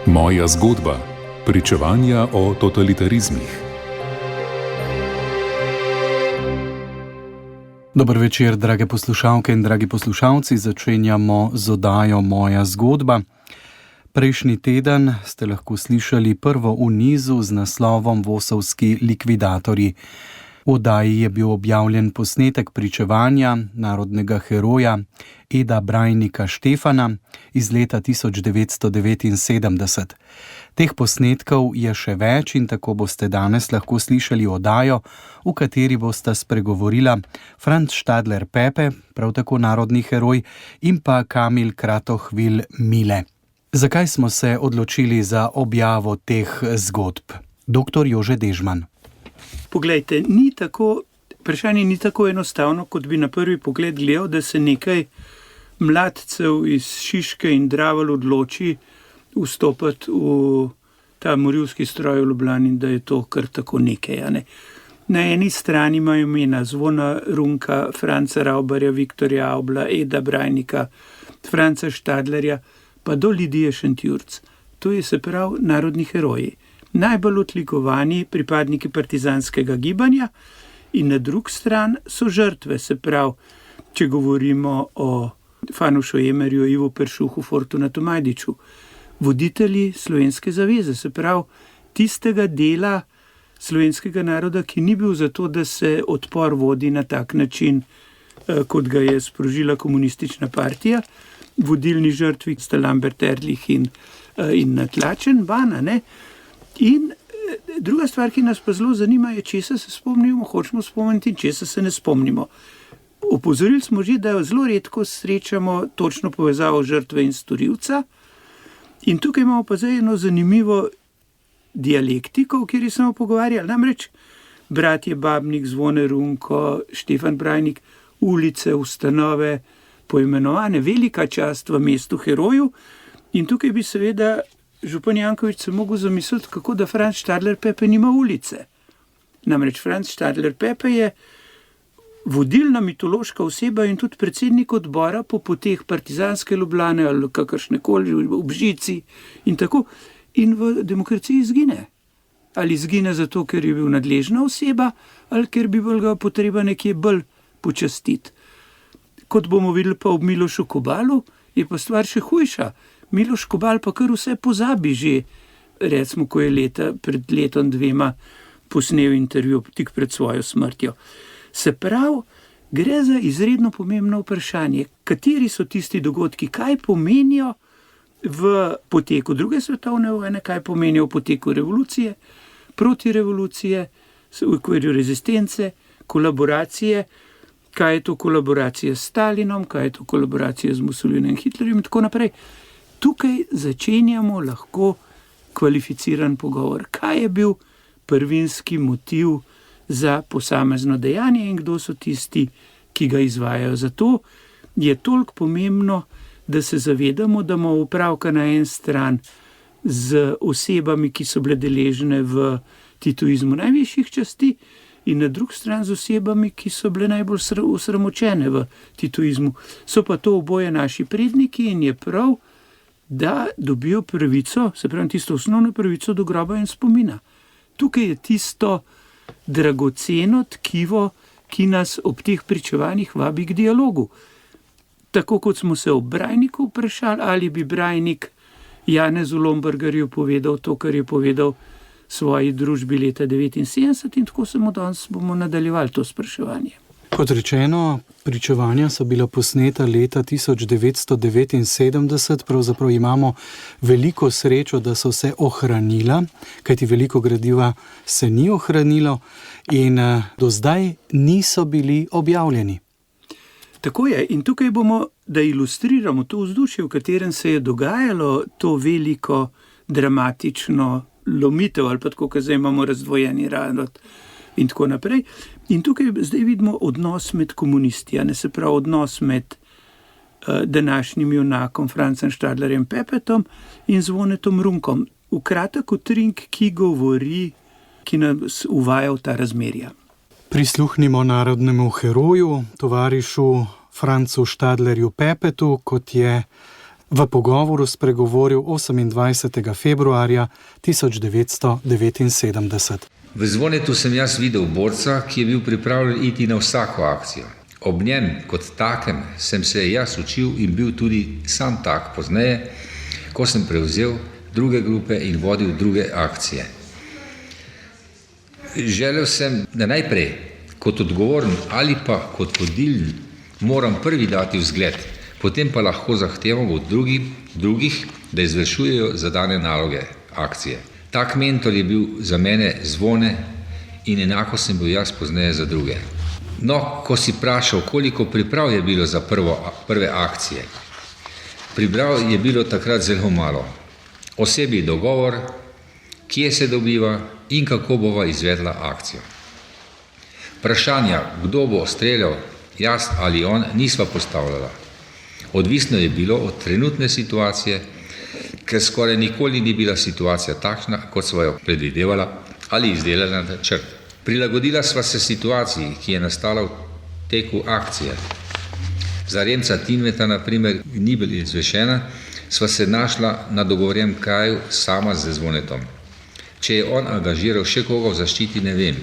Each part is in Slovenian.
Moja zgodba. Pričevanja o totalitarizmih. Dober večer, drage poslušalke in dragi poslušalci. Začenjamo z oddajo Moja zgodba. Prejšnji teden ste lahko slišali prvo v nizu z naslovom Vosovski likvidatorji. V oddaji je bil objavljen posnetek pričevanja narodnega heroja Eda Brajnika Štefana iz leta 1979. Teh posnetkov je še več in tako boste danes lahko slišali oddajo, v kateri bosta spregovorila Franc Štadler Pepe, prav tako narodni heroj, in pa Kamil Kratochwil Mile. Zakaj smo se odločili za objavo teh zgodb? Dr. Jože Dežman. Poglejte, vprašanje ni tako enostavno, kot bi na prvi pogled gledal, da se nekaj mladcev iz Šiške in Dravelj odloči vstopati v ta morilski stroj v Ljubljani in da je to kar tako nekaj. Ne? Na eni strani imajo imena Zvona Runka, Franca Raubarja, Viktorja Aubla, Eda Brajnika, Franca Štadlerja, pa do Lidije Šentjurc. To je se pravi narodni heroji. Najbolj odlikovani pripadniki partizanskega gibanja in na drugi strani so žrtve, se pravi, če govorimo o Fanušu Emerju, Ivu Peršuhu, Fortunatu Majdiču, voditelji Slovenske zaveze, se pravi, tistega dela slovenskega naroda, ki ni bil zato, da se odpor vodi na tak način, kot ga je sprožila komunistična partija, vodilni žrtvi sta Lambert Erlich in Natlačen Bana, ne? In druga stvar, ki nas pa zelo zanima, je, česa se spomnimo, hočemo spomniti in česa se ne spomnimo. Opozorili smo že, da zelo redko srečamo točno povezavo žrtve in storilca. In tukaj imamo pa zdaj eno zanimivo dialektiko, o kateri smo pogovarjali. Namreč bratje Babnik, Zvone Runko, Štefan Brajnik, ulice, ustanove, poimenovane, velika čast v mestu heroju. In tukaj bi seveda župan Janković se mogel zamisliti, kako da Franc Štadler Pepe nima ulice. Namreč Franc Štadler Pepe je vodilna mitološka oseba in tudi predsednik odbora po poteh partizanske Ljubljane ali kakršnekoli ob žici in tako. In v demokraciji izgine. Ali izgine zato, ker je bil nadležna oseba, ali ker bi bil ga potreba nekje bolj počastiti. Kot bomo videli pa ob Milošu Kobalu, je pa stvar še hujša. Miloš Kobal pa kar vse pozabi že, recimo, ko je pred letom dvema posnel intervju tik pred svojo smrtjo. Se pravi, gre za izredno pomembno vprašanje, kateri so tisti dogodki, kaj pomenijo v poteku druge svetovne vojne, kaj pomenijo v poteku revolucije, protirevolucije, v okviru rezistence, kolaboracije, kaj je to kolaboracija s Stalinom, kaj je to kolaboracija z Mussolinijem in Hitlerjem in tako naprej. Tukaj začenjamo lahko kvalificiran pogovor. Kaj je bil prvinski motiv za posamezno dejanje in kdo so tisti, ki ga izvajajo. Zato je toliko pomembno, da se zavedamo, da imamo opravka na en stran z osebami, ki so bile deležne v titoizmu najvišjih časti, in na drugi strani z osebami, ki so bile najbolj osramočene v titoizmu. So pa to oboje naši predniki in je prav, da dobijo pravico, se pravi tisto osnovno pravico do groba in spomina. Tukaj je tisto dragoceno tkivo, ki nas ob teh pričevanjih vabi k dialogu. Tako kot smo se ob Brajniku vprašali, ali bi Brajnik Janezu Lombergarju povedal to, kar je povedal svoji družbi leta 1979 in tako danes bomo nadaljevali to spraševanje. Kot rečeno, pričevanja so bila posneta leta 1979, pravzaprav imamo veliko srečo, da so se ohranila, kajti veliko gradiva se ni ohranilo in do zdaj niso bili objavljeni. Tako je, in tukaj bomo, da ilustriramo to vzdušje, v katerem se je dogajalo to veliko dramatično lomitev, ali pa tako, kot zdaj imamo razdvojeni narod in tako naprej. In tukaj zdaj vidimo odnos med komunisti, se pravi odnos med današnjim junakom Francem Štadlerjem Pepetom in Zvonetom Runkom. V kratek utrink, ki govori, ki nas uvaja v ta razmerja. Prisluhnimo narodnemu heroju, tovarišu Francu Štadlerju Pepetu, kot je v pogovoru spregovoril 28. februarja 1979. V Zvonetu sem jaz videl borca, ki je bil pripravljen iti na vsako akcijo. Ob njem kot takem sem se jaz učil in bil tudi sam tak pozneje, ko sem prevzel druge grupe in vodil druge akcije. Želel sem, da najprej kot odgovoren ali pa kot vodiln moram prvi dati vzgled, potem pa lahko zahtevam od drugih, da izvršujejo zadane naloge akcije. Tak mentor je bil za mene Zvone in enako sem bil jaz pozneje za druge. No, ko si vprašal, koliko priprav je bilo za prve akcije, priprav je bilo takrat zelo malo. Osebni dogovor, kje se dobiva in kako bova izvedla akcijo. Vprašanja, kdo bo streljal, jaz ali on, nisva postavljala. Odvisno je bilo od trenutne situacije, ker skoraj nikoli ni bila situacija takšna, kot sva jo predvidevala ali izdelala načrt. Prilagodila sva se situaciji, ki je nastala v teku akcije. Zaremca Tinveta, na primer, ni bila izvešena, sva se našla na dogovorjenem kraju sama z Zvonetom. Če je on angažiral še koga v zaščiti, ne vem.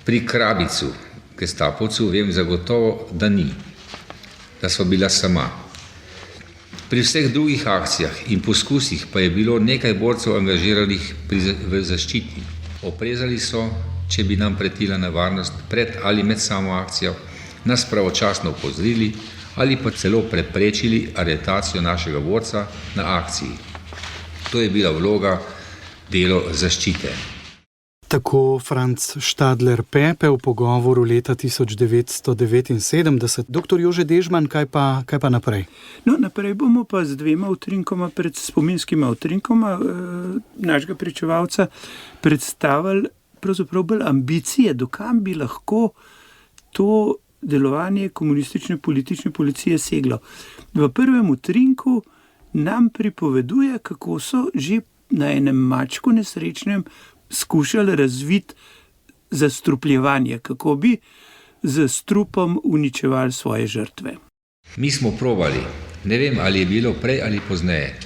Pri Krabicu, Gestapovcu, vem zagotovo, da ni, da sva bila sama. Pri vseh drugih akcijah in poskusih pa je bilo nekaj borcev angažiranih v zaščiti. Oprezali so, če bi nam pretila nevarnost pred ali med samo akcijo, nas pravočasno opozorili ali pa celo preprečili aretacijo našega borca na akciji. To je bila vloga, delo zaščite. Tako Franc Štadler Pepe v pogovoru leta 1979. Doktor Jože Dežman, kaj pa naprej? No, naprej bomo pa z dvema utrinkoma, spominskima utrinkoma našega pričevalca predstavili pravzaprav bolj ambicije, dokam bi lahko to delovanje komunistične politične policije seglo. V prvem utrinku nam pripoveduje, kako so že na enem mačku nesrečnem skušali razviti zastrupljevanje, kako bi z strupom uničevali svoje žrtve. Mi smo probali, ne vem, ali je bilo prej ali pozneje,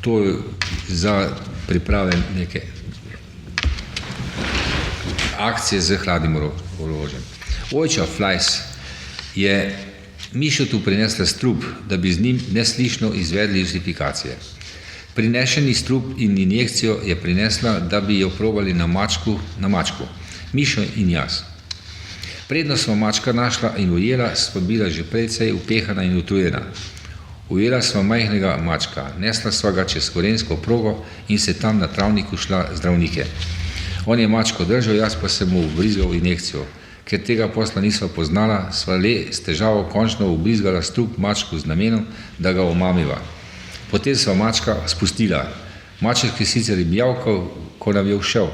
to je za priprave neke akcije z hladnim orožjem. Ojča Flajs je Mišotu prinesla strup, da bi z njim neslišno izvedli justifikacije. Prinešeni strup in injekcijo je prinesla, da bi jo probali na mačku, Mišo in jaz. Predno smo mačka našla in ujela, sva bila že precej upehana in utrujena. Ujela sva majhnega mačka, nesla sva ga čez korensko progo in se tam na travniku šla zdravnike. On je mačko držal, jaz pa sem mu vbrizgal injekcijo. Ker tega posla nisva poznala, sva le s težavo končno vbrizgala strup mačku z namenom, da ga omamiva. Potem sva mačka spustila. Maček je sicer mjavkal, ko nam je všel.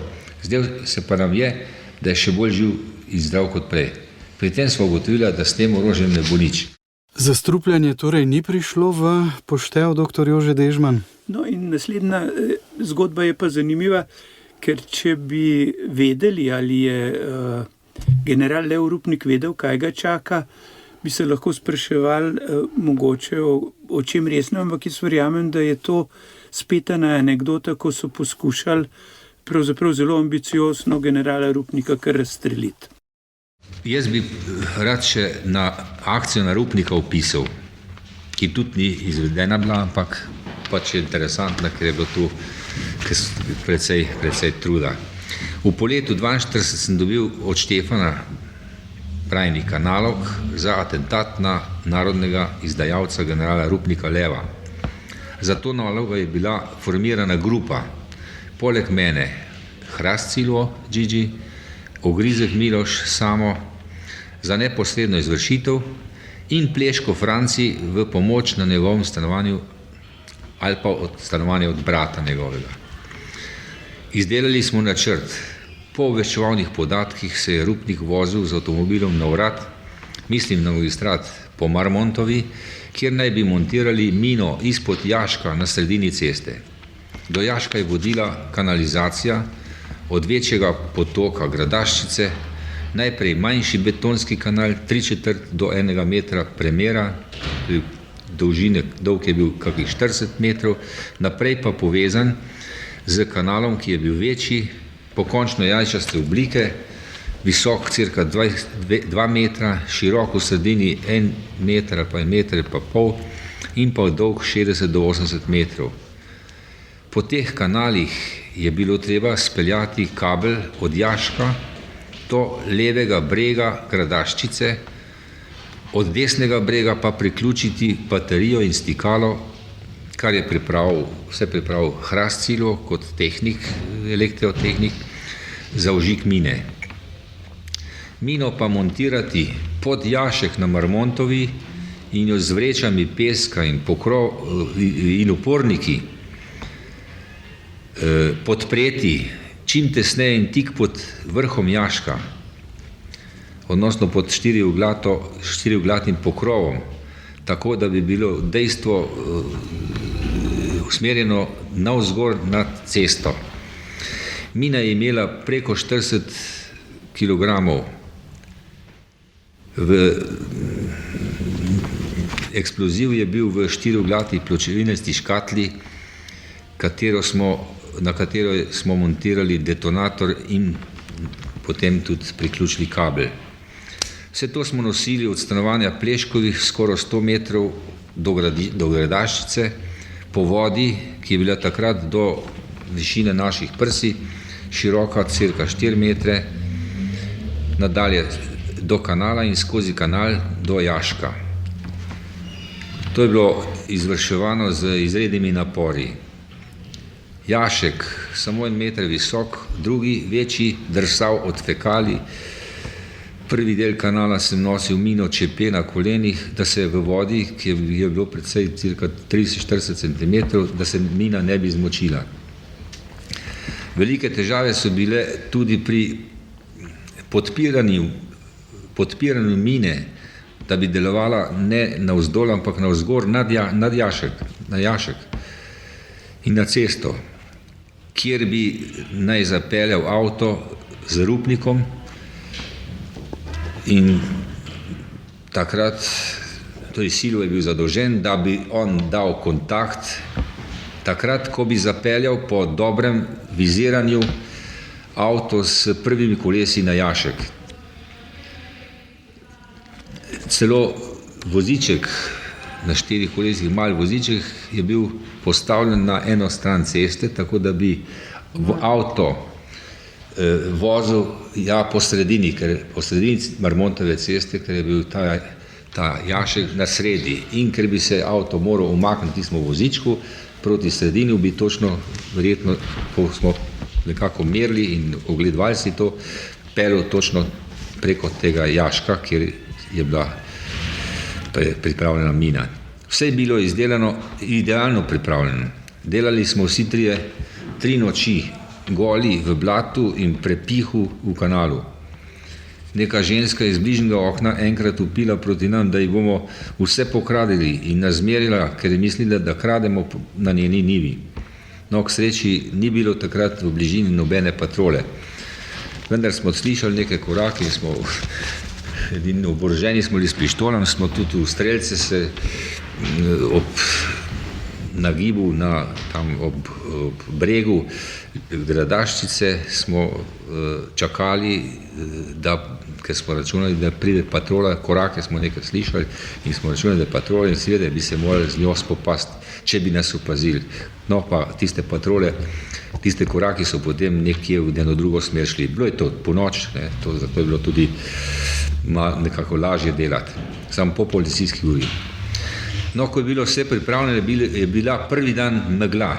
Zdaj se pa nam je, da je še bolj živ in zdrav kot prej. Pri tem sva ugotovila, da s tem orožjem ne bo nič. Zastrupljanje torej ni prišlo v poštev, doktor Jože Dežman? No in naslednja zgodba je pa zanimiva, ker če bi vedeli, ali je general Lev Rupnik vedel, kaj ga čaka, bi se lahko spraševali mogoče o čem resnem, ampak jaz verjamem, da je to spet ena anekdota, ko so poskušali pravzaprav zelo ambiciozno generala Rupnika kar razstreliti. Jaz bi rad še na akcijo na Rupnika opisal, ki tudi ni izvedena bila, ampak pač je interesantna, ker je bilo tu precej truda. V poletu 42 sem dobil od Štefana Prajnika nalog za atentat na narodnega izdajalca generala Rupnika Leva. Za to nalogo je bila formirana grupa, poleg mene Hrast Silvo, Gigi, Ogrizek Miloš, Samo, za neposredno izvršitev in Pleško Franci v pomoč na njegovem stanovanju ali pa od stanovanja od brata njegovega. Izdelali smo načrt. Po obveščevalnih podatkih se je Rupnik vozil z avtomobilom na urad, mislim na magistrat po Marmontovi, kjer naj bi montirali mino izpod jaška na sredini ceste. Do jaška je vodila kanalizacija od večjega potoka Gradaščice, najprej manjši betonski kanal 3/4 do 1 metra premera, dolg je bil kakih 40 metrov, naprej pa povezan z kanalom, ki je bil večji, pokončno jajčaste oblike, visok cirka 2 metra, širok v sredini 1 meter pa 1,5 metra in pa dolg 60 do 80 metrov. Po teh kanalih je bilo treba speljati kabel od jaška do levega brega Gradaščice, od desnega brega pa priključiti baterijo in stikalo, kar je vse pripravil Hrast Silvo kot tehnik, elektrotehnik, za vžig mine. Mino pa montirati pod jašek na Marmontovi in jo z vrečami peska in in uporniki podpreti čim tesneje in tik pod vrhom jaška, odnosno pod štirioglatim pokrovom, tako da bi bilo dejstvo usmerjeno navzgor nad cesto. Mina je imela preko 40 kilogramov. Eksploziv je bil v štirioglatih pločevinasti škatli, na katero smo montirali detonator in potem tudi priključili kabel. Vse to smo nosili od stanovanja Pleškovih skoraj 100 metrov do Gradaščice po vodi, ki je bila takrat do višine naših prsi, široka cirka 4 metre, nadalje do kanala in skozi kanal do jaška. To je bilo izvrševano z izrednimi napori. Jašek, samo 1 meter visok, drugi večji, drsal od fekali. Prvi del kanala sem nosil mino čepe na kolenih, da se v vodi, ki je bilo precej cirka 30-40 cm, da se mina ne bi zmočila. Velike težave so bile tudi pri podpiranju mine, da bi delovala ne navzdol, ampak navzgor na jašek in na cesto, kjer bi naj zapeljal avto z rupnikom in takrat, tudi Silvo je bil zadolžen, da bi on dal kontakt, takrat, ko bi zapeljal po dobrem viziranju avto s prvimi kolesi na jašek. Celo voziček na 4 kolesih, mali voziček, je bil postavljen na eno stran ceste, tako da bi v avto vozil po sredini Marmontove ceste, ker je bil ta jašek na sredi, in ker bi se avto moral umakniti smo vozičku proti sredini, bi točno, verjetno, ko smo nekako merili in ogledovali si to, peljal točno preko tega jaška, kjer je bila pripravljena mina. Vse je bilo izdelano, idealno pripravljeno. Delali smo vsi 3 noči goli v blatu in prepihu v kanalu. Neka ženska iz bližnjega okna enkrat vpila proti nam, da jih bomo vse pokradili in nas zmerila, ker je mislila, da krademo na njeni njivi. No, k sreči ni bilo takrat v bližini nobene patrole. Vendar smo slišali neke korake in oboroženi smo bili s pištolami, smo tudi v strelce se ob nagibu tam ob bregu Gradaščice smo čakali, ker smo računali, da pride patrola, korake smo nekaj slišali in smo računali, da je patrola in seveda bi se morali z njo spopasti, če bi nas opazili. No, pa tiste patrole, tiste koraki so potem nekje v eno drugo smer šli. Bilo je to ponoč, zato je bilo tudi nekako lažje delati, samo po policijski uri. No, ko je bilo vse pripravljeno, je bila prvi dan megla.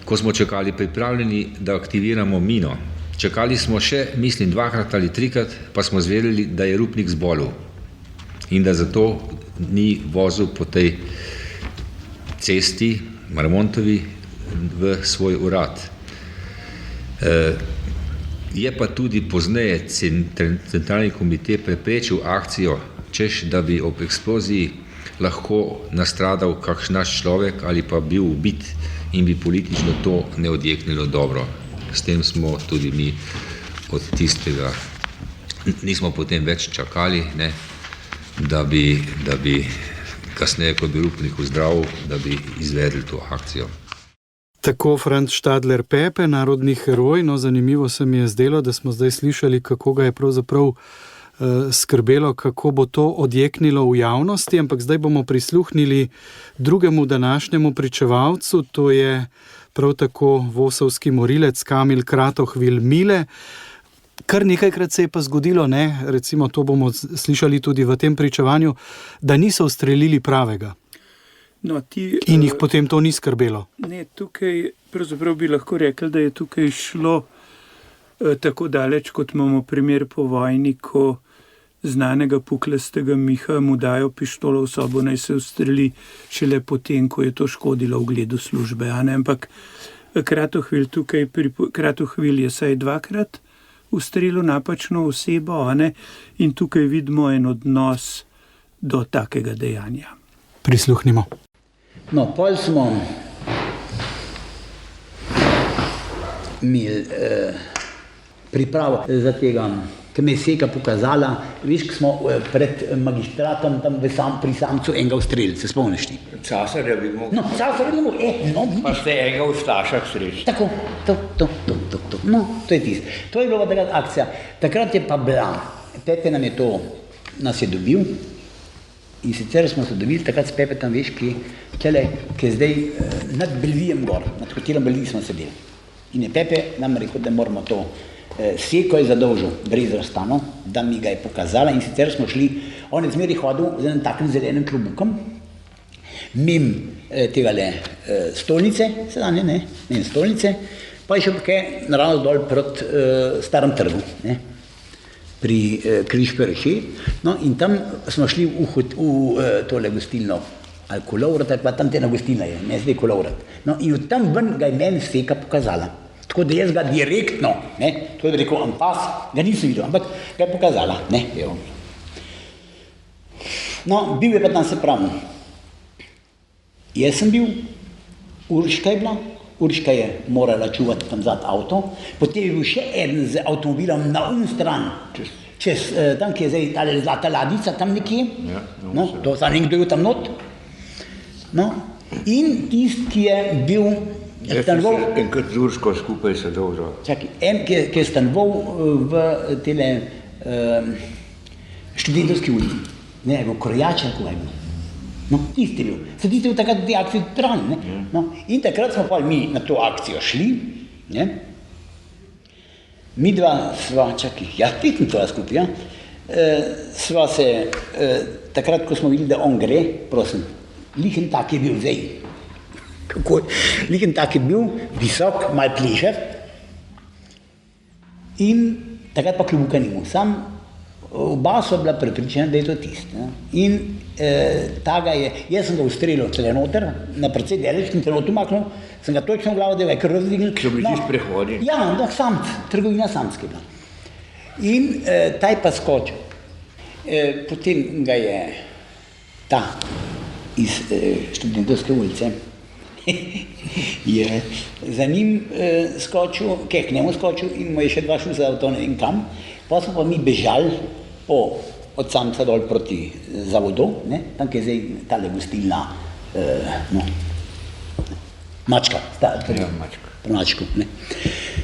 Ko smo čakali pripravljeni, da aktiviramo mino, čakali smo še, mislim, 2 ali 3, pa smo zvedeli, da je rupnik zbolel in da zato ni vozil po tej cesti Marmontovi v svoj urad. Je pa tudi pozneje centralni komitej preprečil akcijo, češ da bi ob eksploziji lahko nastradal kakšen naš človek ali pa bil ubit in bi politično to ne odjeknilo dobro. S tem smo tudi mi od tistega, nismo potem več čakali, da bi kasneje, ko bi Rupnik zdravil, da bi izvedli to akcijo. Tako Franc Štadler Pepe, narodni heroj. No, zanimivo se mi je zdelo, da smo zdaj slišali, kako ga je pravzaprav skrbelo, kako bo to odjeknilo v javnosti, ampak zdaj bomo prisluhnili drugemu današnjemu pričevalcu, to je prav tako vosovski morilec Kamil Kratochvil Mile. Kar nekajkrat se je pa zgodilo, ne, recimo to bomo slišali tudi v tem pričevanju, da niso ustrelili pravega. No, in jih potem to ni skrbelo. Ne, tukaj pravzaprav bi lahko rekli, da je tukaj šlo tako daleč, kot imamo primer po vojni, ko znanega puklastega Miha mu dajo pištolo v sobo, naj se ustreli šele potem, ko je to škodilo ugledu službe. Ampak Kratochvil je saj dvakrat ustrelil napačno osebo, in tukaj vidimo en odnos do takega dejanja. Prisluhnimo. No, pol smo imeli pripravo za tega, ki me je Seka pokazala, veš, ko smo pred magistratom tam pri samcu enega ustrelil, se spomniš ti? Cesarja bi mogel. No, cesarja bi mogel, Pa ste enega v Stašah srečali. Tako, to. No, to je tisto. To je bila takrat akcija. Takrat je pa bila, Pepe nas je dobil, in sicer smo se dobili takrat s Pepetom, veš, ki je zdaj nad Belvijem gor, nad hotelom Belvij smo sedeli. In je Pepe nam rekel, da moramo to, Seko je zadolžil Brezarstano, da mi ga je pokazala, in sicer smo šli, on je zmeri hodil z enim takim zelenim klobukom, tegale stolnice, sedanje, mim stolnice, pa je še kaj naravno dol proti Starem trgu, pri Križ-Pereši, no, in tam smo šli v tole gostilno, ali Kolovrat, ali pa tam tena gostilna je, ne zdaj Kolovrat. No, in od tam ven ga je meni Seka pokazala. Tako da jaz ga direktno, tako da bi rekel, ampas, ga nisem videl, ampak ga je pokazala, evo. No, bil je pa tam, se pravim, jaz sem bil, Urška je bila, Urška je morala čuvati tam zad avto, potem je bil še eden z avtomobilom na stran, čez tam, ki je zdaj ta zlata ladica, tam nekje, no, to za nekdo je tam not, no, in tisti, ki je bil stanoval, Enkrat z Urško skupaj se dolžal. Čakaj, en, ki je stanoval v tele Študentski ulici, ne, je bil Korjača, kako je bil. No, tisti je bil. So tisti v takrat te akcije trajali, No, in takrat smo pa mi na to akcijo šli, Mi dva sva, pitim to skupaj, sva se, takrat, ko smo videli, da on gre, prosim, lihen tak je bil zdaj. Kako? Lihen tak je bil, visok, mal plešev, in takrat pa klobuka ni imel. Sam oba sva bila prepričana, da je to tisto. In jaz sem ga ustrelil tle noter, na precej daleč, trenutno umaknil, sem ga točno v glavo, da je kar razdignil. So bili tisti prehodi? Ja, trgovina samske bila. In ta je pa skočil. Potem ga je ta iz Študentovske ulice je za njim skočil, k njemu skočil in mu je še dva šel za avto in kam. Pa smo pa mi bežali od samca dol proti zavodu, tam, ki je zdaj tale gostilna, Mačka, pri Mačku.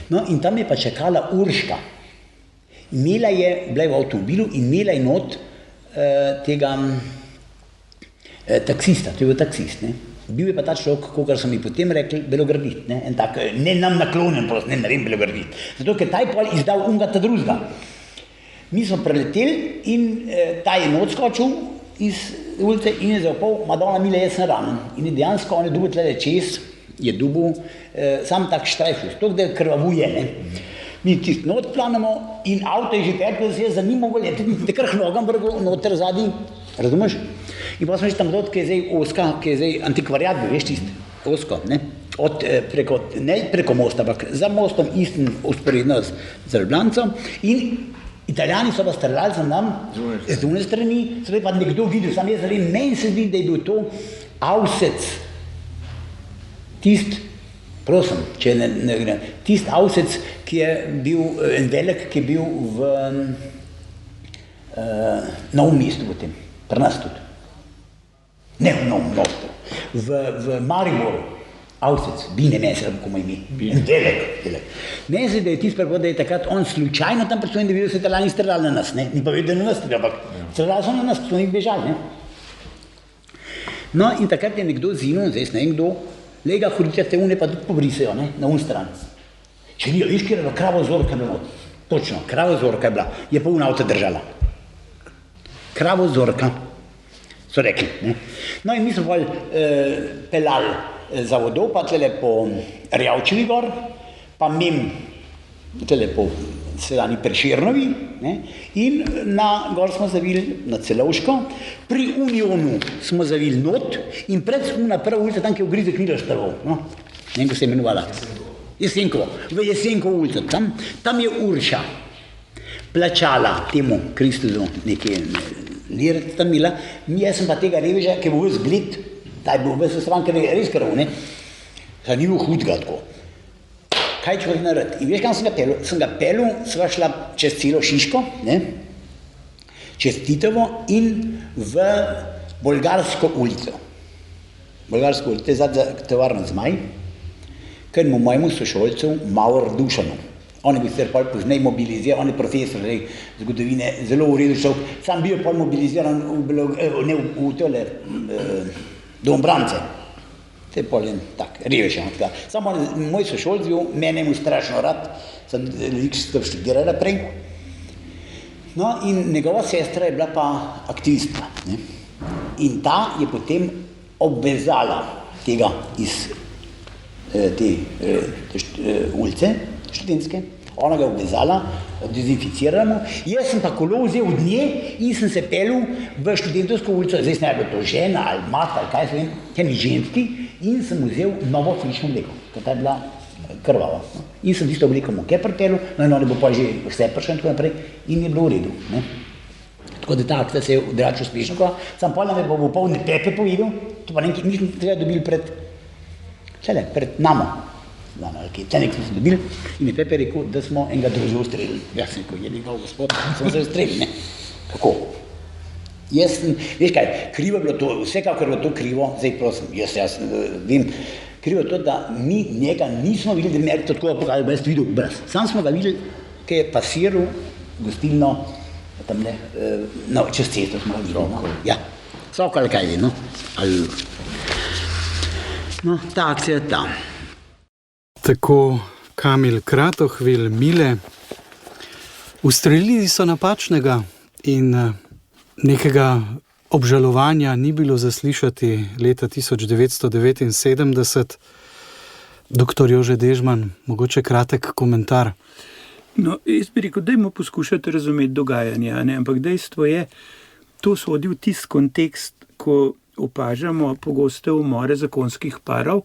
No, in tam je pa čakala Urška. Bila je v avtomobilu in imela je not tega taksista, to je bil taksist. Bil je pa ta človek, kakor so mi potem rekli, belogradit, en tak, ne nam naklonjen, ne vem, belogradit. Zato, ker ta je pol izdal unga ta drugega. Mi smo preleteli in ta je not skočil iz ulice in je zaupal, Madonna Mila, jaz sem ranen. In dejansko on je dobil tle čez, je dobil sam tak štrajfus, to, da krvavuje, Mi tisti not planamo in avto je že pekel, da se je za njim mogel leteti, da kar nogam vrgel noter zadnji, razumeš? In pa smo že tam dot, ki je zdaj Oska, ki je zdaj antikvariat bil, veš tisti, Osko, ne preko mosta, ampak za mostom istim usporedno z Ljubljancem in Italijani so pa streljali za nam, z druge strani, so pa nekdo videl, sam jaz vem, meni se zdi, da je bil to Avsec, tisti, prosim, če ne gre, tisti Avsec, ki je bil en velik, ki je bil v Novem mestu potem, pri nas tudi. Ne, v Nostru. V Mariboru, Avsec, Bine Mesec, kako ima ime. Velik. Meni se, da je tisti prevod, da je takrat on slučajno tam prišel in da je videl, da so Italijani streljali na nas, ne? Ni pa vedel, da na nas streljali, ampak streljali so na nas, so njih bežali, ne? No, in takrat je nekdo zinil, zdaj ne vem kdo, lega hodice te une pa tudi pobrisejo, ne? Na un stran. Če ni, viš, kjer je bila kravozorka bila. Točno, kravozorka je bila, je pa un avto držala. Kravozorka, so rekli, ne? No, in mi smo bolj pelali za vodo, pa tle po Rjavčevi gor, pa mim tle po sedani Prešernovi, ne? In gor smo zavili na Celovško, pri Unionu smo zavili not in pred na prva ulica, tam, ki je v Grizek Miloš trval, no? Ne vem, ko se je imenovala. Jesenkovo, v Jesenkovo ulico, tam je Urša plačala temu Kristusu nekaj lir, tam mila, jaz sem pa tega reveža, ki je bil zgled, taj bil v stran, ker je res krv, ne? Zdaj ni bil hudga tako. Kaj človek naredi? In veš, kam sem ga pelil? Sem ga pelil, sva šla čez celo Šiško, ne? Čez Titovo in v Bolgarsko ulico. Bolgarsko ulico, to je zadnja tovarna Zmaj, ker mu mojemu sošolcu Maur Dušanu. On je bil sicer pol poznej mobiliziran, on je profesor zgodovine, zelo v redu človek, sam bil pol mobiliziran v tole Dombrance. To je pol en tak, revešen. Samo moj sošolc bil, mene mu strašno rad, sem študirala prej. No in njegova sestra je bila pa aktivistka, ne? In ta je potem obvezala tega iz te ulice študentske, ona ga je obvezala, dezinficiramo, jaz sem pa kolo vzel od nje in sem se pelil v študentovsko ulico, zdaj sem bilo to žena ali mata ali kaj se vem, temi ženski, in sem vzel novo frišno obleko, ker ta je bila krvava. No? In sem tisto obleko mu pripelil, no in on je bo pa že vse prišel in tako naprej in je bilo v redu. Ne? Tako da ta akcija se je odračila uspešno, sam pol nam je pa v polni Pepe povedal, to pa nekaj nismo tega dobili pred namo. Tle nekaj smo se dobili in je Pepe rekel, da smo enega družbo ustrelili. Jaz sem rekel, je njegov gospod, smo se ustrelili, ne? Kako? Jaz sem, veš kaj, krivo je bilo to, vsekakor je bilo to krivo, zdaj prosim, jaz vem, krivo je to, da mi njega nismo videli, da mi je to tako pokazal, da jaz videl obraz. Sam smo ga videli, ki je pasiral gostilno, tamle, no, čez cesto smo ga videli, no? Ja, Sokol ali kaj je, no? No, ta akcija je ta. Tako Kamil Kratohvil, Mile. Ustrelili so napačnega in nekega obžalovanja ni bilo zaslišati leta 1979. Doktor Jože Dežman, mogoče kratek komentar. No, jaz bi rekel, dajmo poskušati razumeti dogajanje, ne? Ampak dejstvo je, to sodi v tisti kontekst, ko opažamo pogoste umore zakonskih parov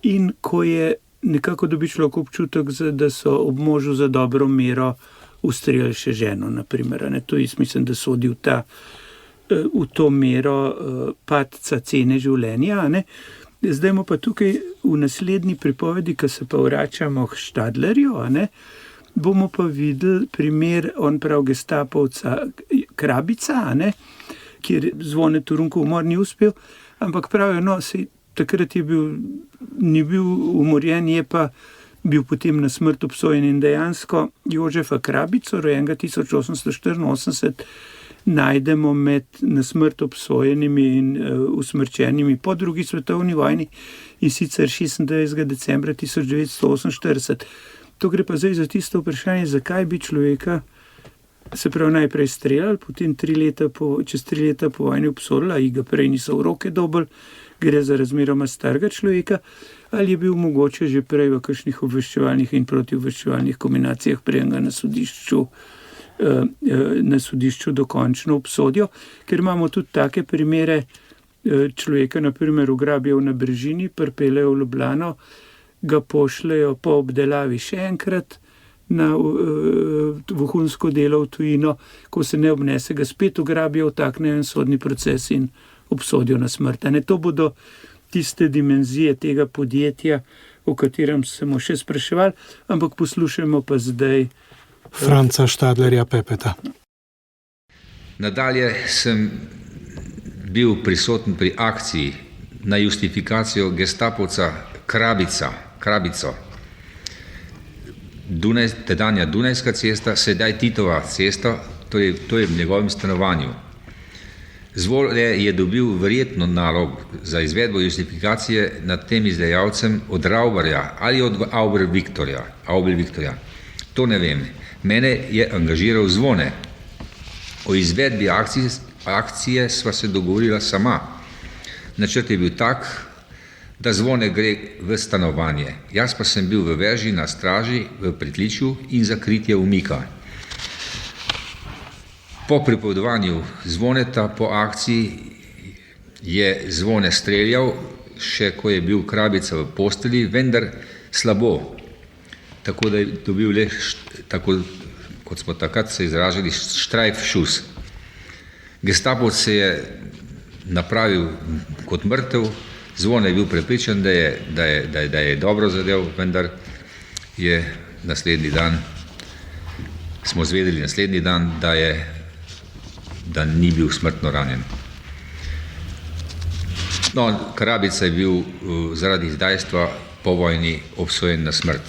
in ko je nekako dobi človek občutek, da so ob možu za dobro mero ustrelili še ženo, naprimer. Ne? To jaz mislim, da sodi v to mero padca cene življenja. Ne? Zdaj pa tukaj v naslednji pripovedi, ko se pa vračamo k Štadlerju, ne? Bomo pa videli primer, on prav gestapovca Krabica, ne? Kjer Zvone Turunkov umor ni uspel, ampak pravijo, no, takrat ni bil umorjen, je pa bil potem na smrt obsojen in dejansko Jožefa Krabico, rojenega 1884, najdemo med na smrt obsojenimi in usmrčenimi po drugi svetovni vojni in sicer 26. decembra 1948. To gre pa zdaj za tisto vprašanje, zakaj bi človeka se prav najprej streljali, potem čez 3 leta po vojni obsodili, a ga prej niso v roke dobili, gre za razmeroma starega človeka, ali je bil mogoče že prej v kakšnih obveščevalnih in protiobveščevalnih kombinacijah, prej ga na sodišču dokončno obsodijo, ker imamo tudi take primere človeka, naprimer ugrabijo na Brežini, pripeljejo v Ljubljano, ga pošljejo po obdelavi še enkrat na vohunsko delo v tujino, ko se ne obnese, ga spet ugrabijo, vtaknejo en sodni proces in obsodijo na smrt. To bodo tiste dimenzije tega podjetja, o katerem smo še spraševali, ampak poslušajmo pa zdaj Franca Štadlerja Pepeta. Nadalje sem bil prisoten pri akciji na justifikacijo gestapovca Krabico, tedanja Dunajska cesta, sedaj Titova cesta, to je v njegovem stanovanju. Zvone je dobil verjetno nalog za izvedbo justifikacije nad tem izdajalcem od Rauberja ali od Aubel Viktorja. To ne vem. Mene je angažiral Zvone. O izvedbi akcije sva se dogovorila sama. Načrt je bil tak, da Zvone gre v stanovanje. Jaz pa sem bil v veži na straži v pritličju in zakritje umika. Po pripovedovanju Zvoneta po akciji je Zvone streljal, še ko je bil Krabica v posteli, vendar slabo. Tako da je dobil le, tako kot smo takrat se izražali, štrajfšus. Gestapovec se je napravil kot mrtev, Zvone je bil prepričan, da je dobro zadev, vendar je naslednji dan, smo zvedeli naslednji dan, da ni bil smrtno ranjen. No, Krabica je bil zaradi izdajstva po vojni obsojen na smrt.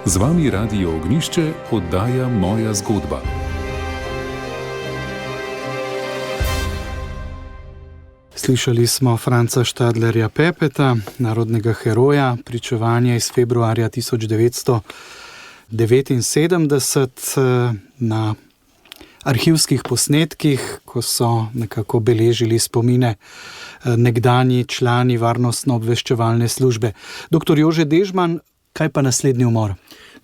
Z vami Radio Ognišče, oddaja Moja zgodba. Slišali smo Franca Štadlerja Pepeta, narodnega heroja, pričevanje iz februarja 1979 na arhivskih posnetkih, ko so nekako beležili spomine nekdanji člani varnostno-obveščevalne službe. Dr. Jože Dežman, kaj pa naslednji umor?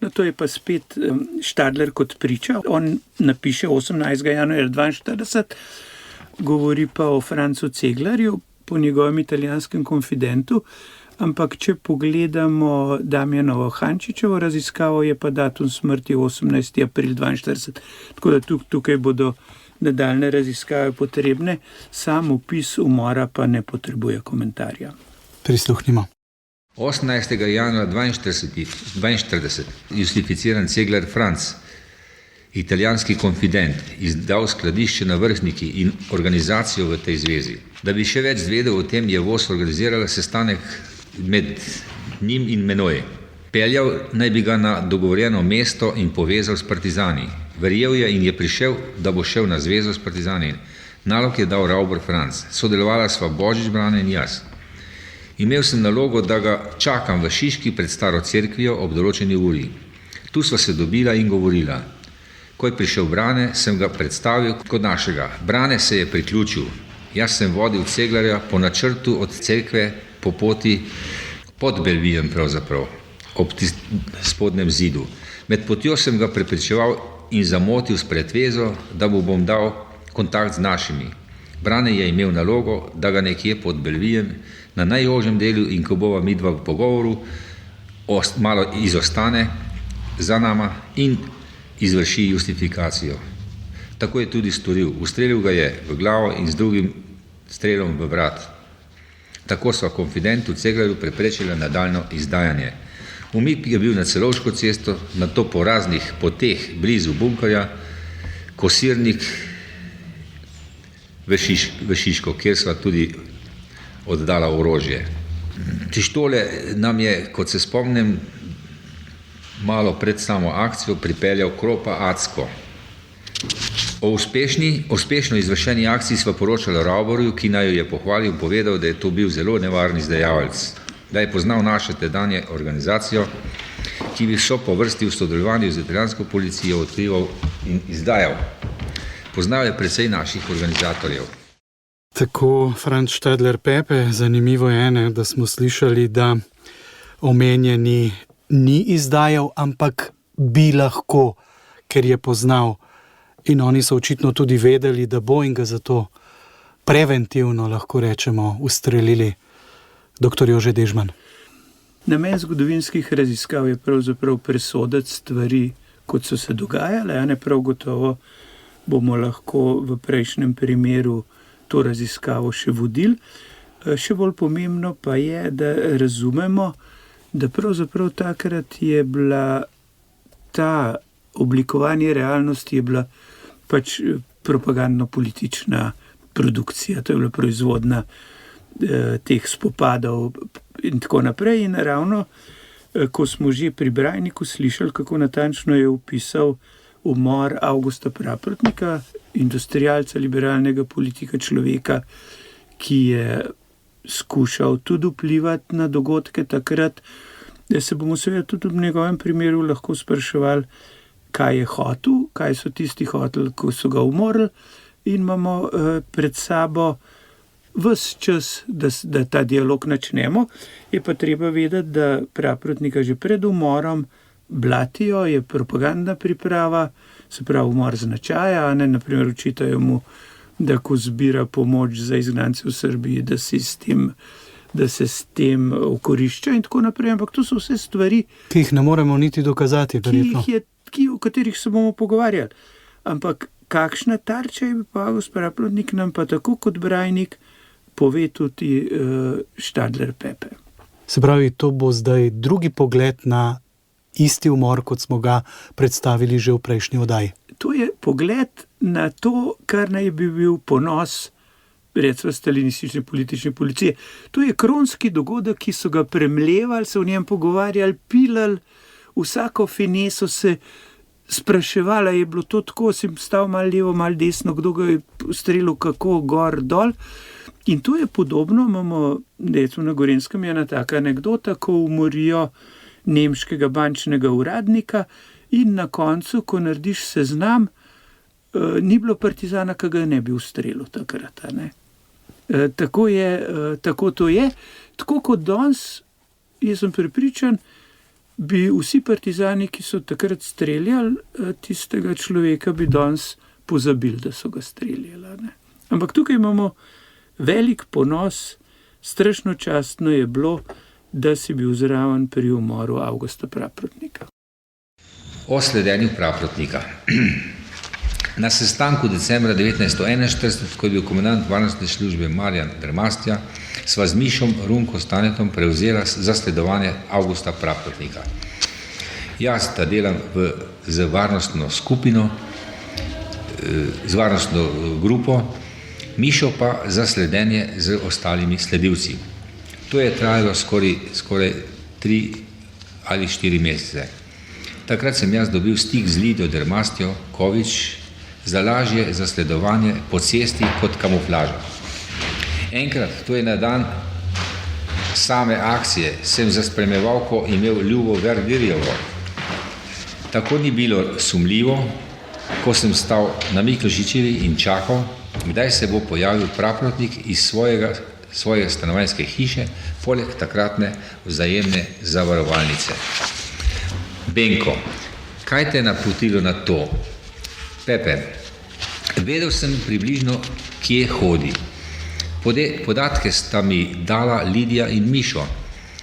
No, to je pa spet Štadler kot priča. On napiše 18. januarja 1942, govori pa o Francu Ceglarju, po njegovem italijanskem konfidentu, ampak če pogledamo Damjanovo Hančičevo raziskavo, je pa datum smrti 18. april 1942. Tako da tukaj bodo nadaljne raziskave potrebne, sam opis umora pa ne potrebuje komentarja. Prisluhnimo. 18. januarja 1942 justificiran Ceglar Franc, italijanski konfident, izdal skladišče na Vrhniki in organizacijo v tej zvezi. Da bi še več zvedel o tem, je voz organizirala sestanek med njim in menoj. Peljal naj bi ga na dogovorjeno mesto in povezal s partizani. Verjel je in je prišel, da bo šel na zvezo s partizani. Nalog je dal Rauber Franc. Sodelovala sva Božič Brane in jaz. Imel sem nalogo, da ga čakam v Šiški pred staro cerkvijo ob določeni uri. Tu sva se dobila in govorila. Ko je prišel Brane, sem ga predstavil kot našega. Brane se je priključil. Jaz sem vodil Ceglarja po načrtu od cerkve po poti pod Belvijem pravzaprav, ob spodnjem zidu. Med potjo sem ga prepričeval in zamotil s pretvezo, da mu bom dal kontakt z našimi. Brane je imel nalogo, da ga nekje pod Belvijem na najožjem delu in ko bova midva v pogovoru, malo izostane za nama in izvrši justifikacijo. Tako je tudi storil. Ustrelil ga je v glavo in z drugim strelom v vrat. Tako so konfidentu Ceglarju preprečili nadaljno izdajanje. Umik je bil na Celovško cesto, nato po raznih poteh blizu bunkerja, Kosirnik v Šiško, kjer sva tudi oddala orožje. Pištole nam je, kot se spomnim, malo pred samo akcijo pripeljal Kropa Acko. O uspešno izvršeni akciji sva poročala Rauberju, ki naj jo je pohvalil, povedal, da je to bil zelo nevaren izdajalec, da je poznal našo tedanje organizacijo, ki bi so po vrsti v sodelovanju z italijansko policijo odkrival in izdajal. Poznal je precej naših organizatorjev. Tako Franc Štadler Pepe, zanimivo je, da smo slišali, da omenjeni ni izdajal, ampak bi lahko, ker je poznal. In oni so očitno tudi vedeli, da bo in ga zato preventivno, lahko rečemo, ustrelili. Dr. Jože Dežman. Namen zgodovinskih raziskav je pravzaprav presoditi stvari, kot so se dogajale, a ne prav gotovo bomo lahko v prejšnjem primeru to raziskavo še vodili. Še bolj pomembno pa je, da razumemo, da pravzaprav takrat je bila ta oblikovanje realnosti je bila pač propagandno-politična produkcija, to je bila proizvodna teh spopadov in tako naprej. In ravno, ko smo že pri Brajniku slišali, kako natančno je opisal umor Avgusta Praprotnika, industrialca, liberalnega politika, človeka, ki je skušal tudi vplivati na dogodke takrat, da se bomo seveda tudi v njegovem primeru lahko spraševali, kaj je hotel, kaj so tisti hoteli, ko so ga umorili, in imamo pred sabo ves čas, da ta dialog načnemo. Je pa treba vedeti, da Praprotnika že pred umorom blatijo, je propagandna priprava, se pravi umor značaja, naprimer očitajo mu, da ko zbira pomoč za izgnance v Srbiji, da se s tem okorišča in tako naprej, ampak to so vse stvari, ki jih ne moremo niti dokazati, verjetno. O katerih se bomo pogovarjali. Ampak kakšna tarča je pa Avgust Praprotnik, nam pa tako kot Brajnik pove tudi Štadler Pepe. Se pravi, to bo zdaj drugi pogled na isti umor, kot smo ga predstavili že v prejšnji oddaji. To je pogled na to, kar naj bi bil ponos, recimo, stalinistične politične policije. To je kronski dogodek, ki so ga premlevali, se o njem pogovarjali, pilali, vsako fineso se spraševala, je bilo to tako, si stal malo levo, malo desno, kdo ga je strelil, kako gor, dol. In to je podobno, imamo, recimo na Gorenjskem je ena taka anekdota, ko umorijo nemškega bančnega uradnika in na koncu, ko narediš seznam, ni bilo partizana, ki ga ne bi ustrelil takrat. Tako to je. Tako kot danes, jaz sem prepričan, bi vsi partizani, ki so takrat streljali tistega človeka, bi danes pozabili, da so ga streljali. Ampak tukaj imamo velik ponos, strašno častno je bilo, da si bil zraven pri umoru Avgusta Praprotnika. O sledenju Praprotnika. Na sestanku decembra 1941, ko je bil komandant varnostne službe Marjan Dermastja, sva z Mišom Runko Stanetom prevzela zasledovanje Avgusta Praprotnika. Jaz ta delam z varnostno skupino, z varnostno grupo, Mišo pa za sledenje z ostalimi sledilci. To je trajalo skoraj 3 ali 4 mesece. Takrat sem jaz dobil stik z Lidijo Dermastjo Kovič za lažje zasledovanje po cesti kot kamuflaža. Enkrat, to je na dan same akcije, sem za spremljevalko imel Ljubo Verdirjevo. Tako ni bilo sumljivo, ko sem stal na Miklošičevi in čakal, kdaj se bo pojavil Praprotnik iz svoje stanovanjske hiše, poleg takratne vzajemne zavarovalnice. Benko, kaj te je napotilo na to? Pepe, vedel sem približno, kje hodi. Podatke sta mi dala Lidija in Mišo,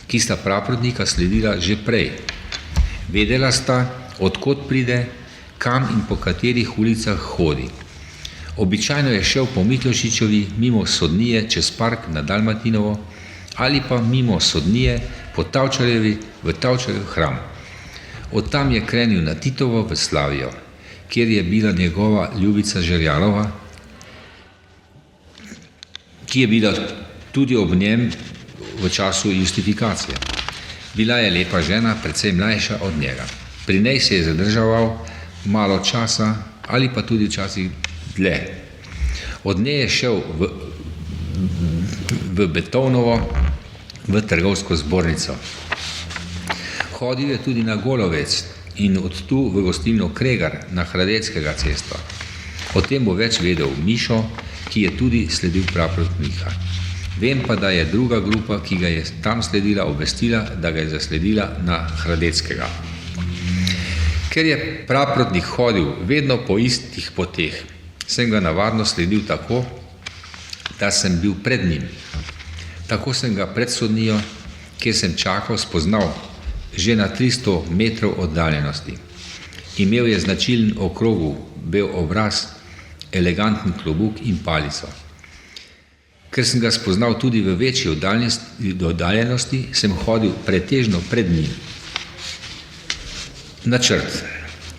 ki sta Praprotnika sledila že prej. Vedela sta, odkot pride, kam in po katerih ulicah hodi. Običajno je šel po Miklošičevi mimo Sodnije čez park na Dalmatinovo ali pa mimo Sodnije po Tavčarjevi v Tavčarjev hram. Od tam je krenil na Titovo v Slavijo, kjer je bila njegova ljubica Žerjanova, ki je bila tudi ob njem v času justifikacije. Bila je lepa žena, precej mlajša od njega. Pri njej se je zadržaval malo časa ali pa tudi včasih dlje. Od nje je šel v Betovnovo, v trgovsko zbornico. Hodil je tudi na Golovec in od tu v gostilno Kregar na Hradeckega cesto. O tem bo več vedel Mišo, ki je tudi sledil Praprotnika. Vem pa, da je druga grupa, ki ga je tam sledila, obvestila, da ga je zasledila na Hradeckega. Ker je Praprotnik hodil vedno po istih poteh, sem ga navadno sledil tako, da sem bil pred njim. Tako sem ga pred Sodnijo, kjer sem čakal, spoznal že na 300 metrov oddaljenosti. Imel je značilen okrogel bel obraz, eleganten klobuk in palico. Ker sem ga spoznal tudi v večji oddaljenosti, sem hodil pretežno pred njim. Načrt.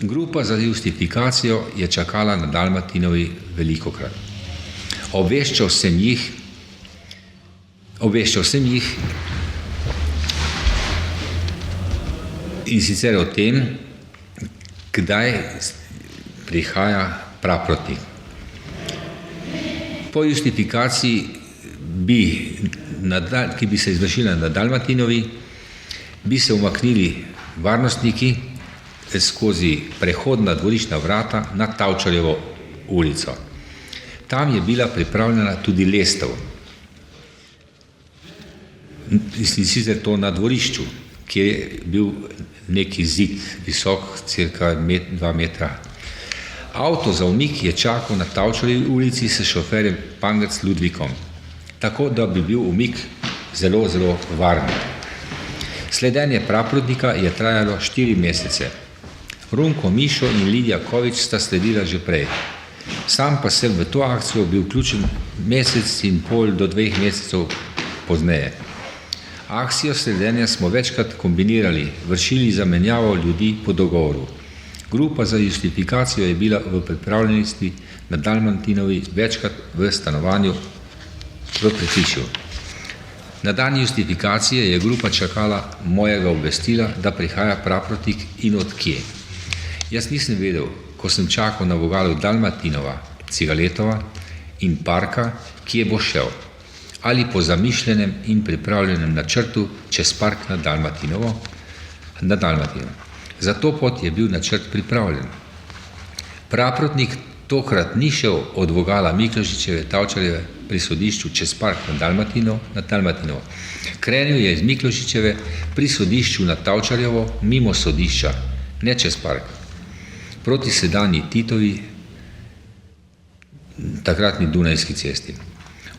Grupa za justifikacijo je čakala na Dalmatinovi velikokrat. Obveščal sem jih in sicer o tem, kdaj prihaja praprotnik. Po justifikaciji, ki bi se izvršila na Dalmatinovi, bi se umaknili varnostniki skozi prehodna dvoriščna vrata na Tavčarjevo ulico. Tam je bila pripravljena tudi lestev. Sicer to na dvorišču, kjer je bil neki zid, visok, cirka 2 metra. Avto za umik je čakal na Tavčarjevi ulici s šoferjem Pangrc Ludvikom, tako da bi bil umik zelo, zelo varen. Sledenje praprotnika je trajalo 4 mesece. Runko Mišo in Lidija Kovič sta sledila že prej. Sam pa sem v to akcijo bil vključen 1,5 meseca do 2 mesecev pozneje. Akcijo sledenja smo večkrat kombinirali, vršili zamenjavo ljudi po dogovoru. Grupa za justifikacijo je bila v pripravljenosti na Dalmatinovi večkrat v stanovanju v Prekličju. Na dan justifikacije je grupa čakala mojega obvestila, da prihaja praprotnik in od kje. Jaz nisem vedel, ko sem čakal na vogalu Dalmatinova, Cigaletova in Parka, kje bo šel. Ali po zamišljenem in pripravljenem načrtu čez park na Dalmatinovo. Za to pot je bil načrt pripravljen. Praprotnik tokrat ni šel od vogala Miklošičeve Tavčarjeve pri sodišču čez park na Dalmatinovo. Krenil je iz Miklošičeve pri sodišču na Tavčarjevo mimo sodišča, ne čez park. Proti sedanji Titovi, takratni Dunajski cesti.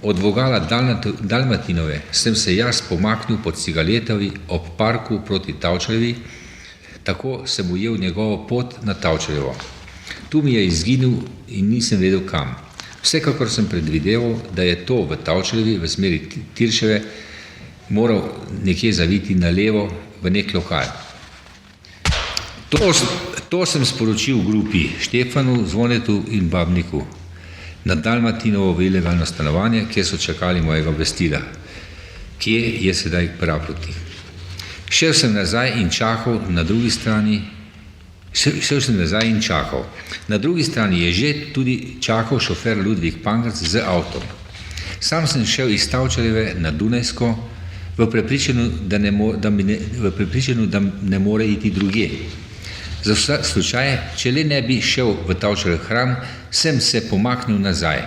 Od vogala Dalmatinove sem se jaz pomaknil pod Cigaletovi ob parku proti Tavčarjevi, tako sem ujel njegovo pot na Tavčarjevo. Tu mi je izginil in nisem vedel kam. Vsekakor sem predvideval, da je to v Tavčarjevi v smeri Tirševe moral nekje zaviti na levo v nek lokal. To sem sporočil grupi Štefanu, Zvonetu in Babniku na Dalmatinovo v ilegalno stanovanje, kjer so čakali mojega obvestila. Kje je sedaj praprotnik? Šel sem nazaj in čakal na drugi strani. Na drugi strani je že tudi čakal šofer Ludvik Pangrc z avtom. Sam sem šel iz Tavčarjeve na Dunajsko v prepričanju, da ne more iti drugje. Za vsak slučaj, če le ne bi šel v Tavčarjev hram, sem se pomaknil nazaj.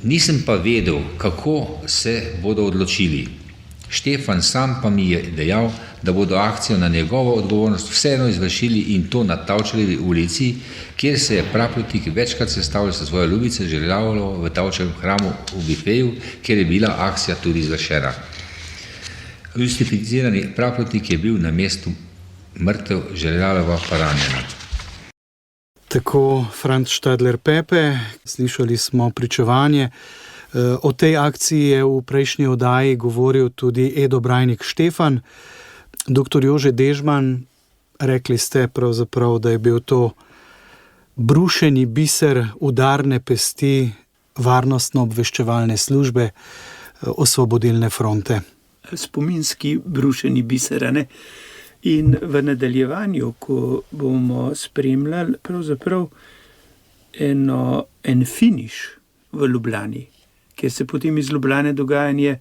Nisem pa vedel, kako se bodo odločili. Štefan sam pa mi je dejal, da bodo akcijo na njegovo odgovornost vseeno izvršili in to na Tavčarjevi ulici, kjer se je praprotnik večkrat sestavljal sa svojo ljubico Željavlovo v Tavčarjevem hramu v bifeju, kjer je bila akcija tudi izvršena. Justificirani praprotnik je bil na mestu mrtev, Željavlova pa ranjena. Tako Franc Štadler Pepe, slišali smo pričevanje. O tej akciji je v prejšnji oddaji govoril tudi Edo Brajnik Štefan. Dr. Jože Dežman, rekli ste pravzaprav, da je bil to brušeni biser udarne pesti varnostno-obveščevalne službe Osvobodilne fronte. Spominski brušeni biser, ne? In v nadaljevanju, ko bomo spremljali pravzaprav en finiš v Ljubljani, kjer se potem iz Ljubljane dogajanje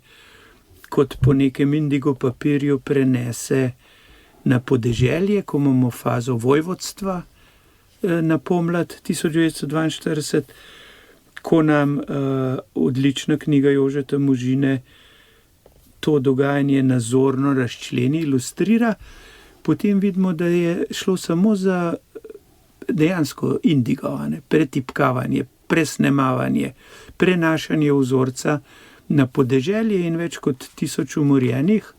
kot po nekem indigo papirju prenese na podeželje, ko imamo fazo vojvodstva na pomlad 1942, ko nam odlična knjiga Jožeta Možine to dogajanje nazorno razčleni, ilustrira, potem vidimo, da je šlo samo za dejansko indigo, pretipkavanje, presnemavanje, prenašanje vzorca na podeželje in več kot 1000 umorjenih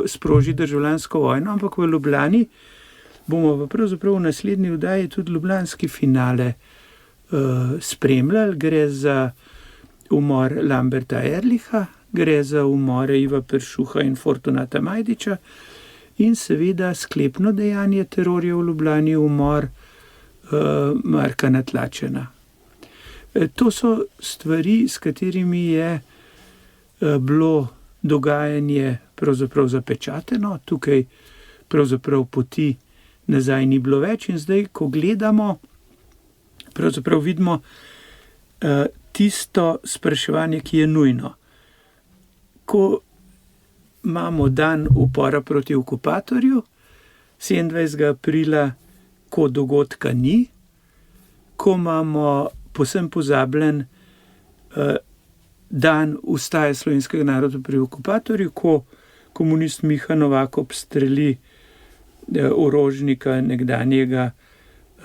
sproži državljansko vojno, ampak v Ljubljani bomo pa pravzaprav v naslednji oddaji tudi ljubljanski finale spremljali. Gre za umor Lamberta Ehrlicha, gre za umore Iva Peršuha in Fortunata Majdiča in seveda sklepno dejanje terorja v Ljubljani, umor Marka Natlačena. To so stvari, s katerimi je bilo dogajanje pravzaprav zapečateno, tukaj pravzaprav poti nazaj ni bilo več in zdaj, ko gledamo, pravzaprav vidimo tisto spraševanje, ki je nujno. Ko imamo dan upora proti okupatorju, 27. aprila, ko dogodka ni, ko imamo povsem pozabljen dan ustaje slovenskega naroda pri okupatorju, ko komunist Miha Novak obstreli orožnika nekdanjega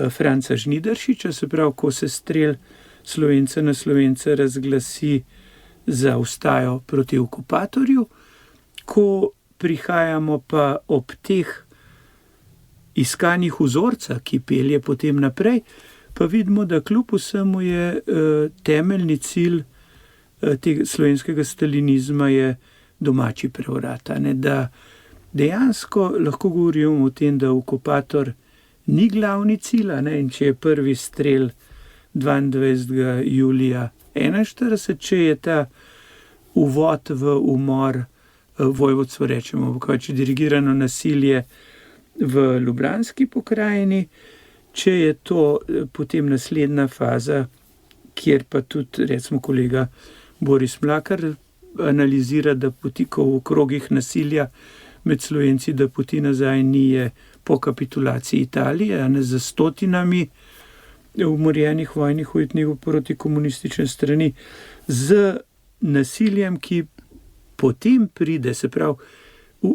Franca Žnidaršiča, se pravi, ko se strel Slovence na Slovence razglasi za ustajo proti okupatorju, ko prihajamo pa ob teh iskanjih vzorca, ki pelje potem naprej, pa vidimo, da kljub vsemu je temeljni cilj tega slovenskega stalinizma je domači prevrat, da dejansko lahko govorimo o tem, da okupator ni glavni cilj, in če je prvi strel 22. julija 41, če je ta uvod v umor vojvodstva, rečemo, če dirigirano nasilje v Ljubljanski pokrajini, če je to potem naslednja faza, kjer pa tudi, recimo, kolega Boris Mlakar analizira, da poti, ko v krogih nasilja med Slovenci, da poti nazaj ni, je po kapitulaciji Italije, z stotinami umorjenih vojnih ujetnikov proti komunistične strani, z nasiljem, ki potem pride, se pravi,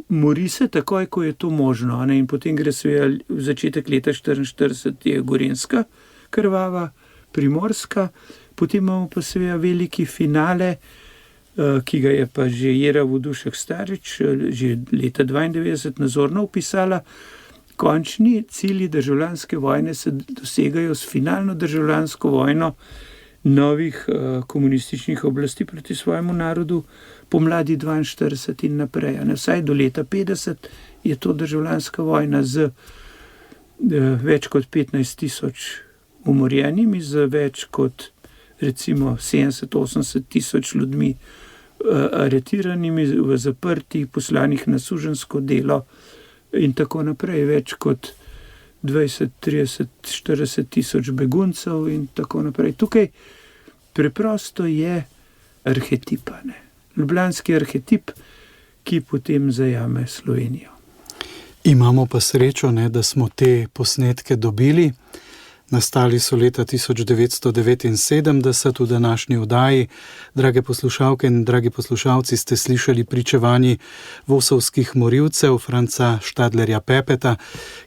mori se takoj, ko je to možno, in potem gre seveda v začetek leta 1944 je Gorenjska krvava, Primorska, potem imamo pa seveda veliki finale, ki ga je pa že Jera Vodušek Starič že leta 1992 nazorno opisala. Končni cilji državljanske vojne se dosegajo s finalno državljansko vojno novih komunističnih oblasti proti svojemu narodu pomladi 1942 in naprej. Vsaj do leta 1950 je to državljanska vojna z več kot 15.000 umorjenimi, z več kot recimo 70-80 tisoč ljudmi aretiranimi, v zaprtih, poslanih na suženjsko delo in tako naprej, več kot 20, 30, 40 tisoč beguncev in tako naprej. Tukaj preprosto je arhetip, ljubljanski arhetip, ki potem zajame Slovenijo. Imamo pa srečo, da smo te posnetke dobili. Nastali so leta 1979 v današnji oddaji. Drage poslušalke in dragi poslušalci, ste slišali pričevanji vosovskih morilcev Franca Štadlerja Pepeta,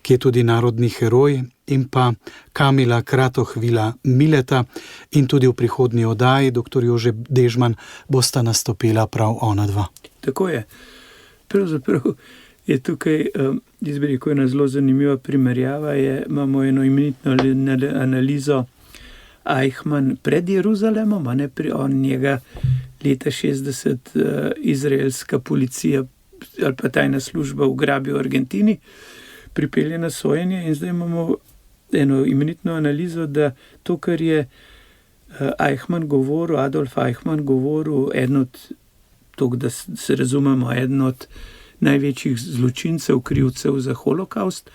ki je tudi narodni heroj, in pa Kamila Kratohvila Mileta, in tudi v prihodnji oddaji dr. Jože Dežman bosta nastopila prav ona dva. Tako je. Pravzaprav je tukaj, jaz bi rekel, ena zelo zanimiva primerjava, imamo eno imenitno analizo Eichmann pred Jeruzalemom, on njega leta 60 izraelska policija ali pa tajna služba ugrabi v Argentini, pripelje na sojenje, in zdaj imamo eno imenitno analizo, da to, kar je Adolf Eichmann govoril, da se razumemo, eden od največjih zločincev, krivcev za holokaust,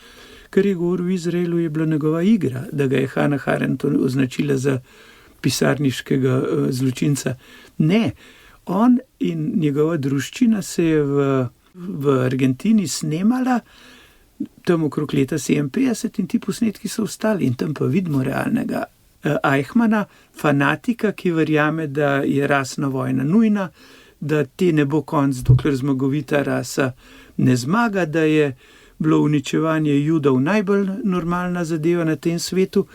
kar je govoril v Izraelu, je bila njegova igra, da ga je Hannah Arendt označila za pisarniškega zločinca. Ne, on in njegova druščina se je v Argentini snemala tam okrog leta 57 in ti posnetki so ostali, in tam pa vidimo realnega Eichmanna, fanatika, ki verjame, da je rasna vojna nujna, da te ne bo konc, dokler zmagovita rasa ne zmaga, da je bilo uničevanje Judov najbolj normalna zadeva na tem svetu,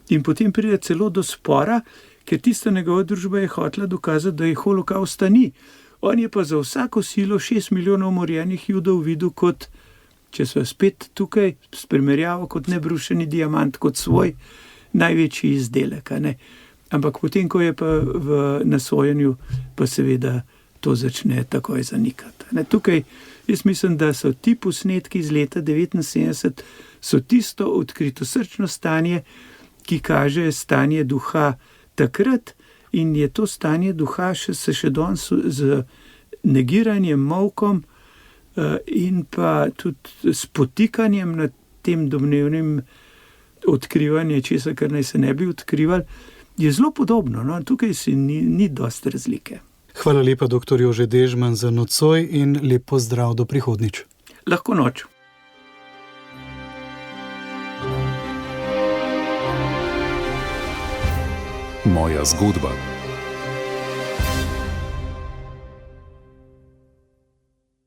in potem pride celo do spora, ker tista njegova družba je hotela dokazati, da je holokausta ni. On je pa za vsako silo 6 milijonov umorjenih Judov videl kot, če so spet tukaj s primerjavo, kot nebrušeni diamant, kot svoj največji izdelek. Ampak potem, ko je pa na sojenju, pa seveda to začne takoj zanikati. Tukaj jaz mislim, da so ti posnetki iz leta 1979 so tisto odkrito srčno stanje, ki kaže stanje duha takrat, in je to stanje duha se še danes z negiranjem, molkom in pa tudi s potikanjem nad tem domnevnim odkrivanjem česa, kar naj se ne bi odkrivali, je zelo podobno. No? Tukaj si ni dosti razlike. Hvala lepa, dr. Jože Dežman, za nocoj in lep pozdrav do prihodnjič. Lahko noč. Moja zgodba.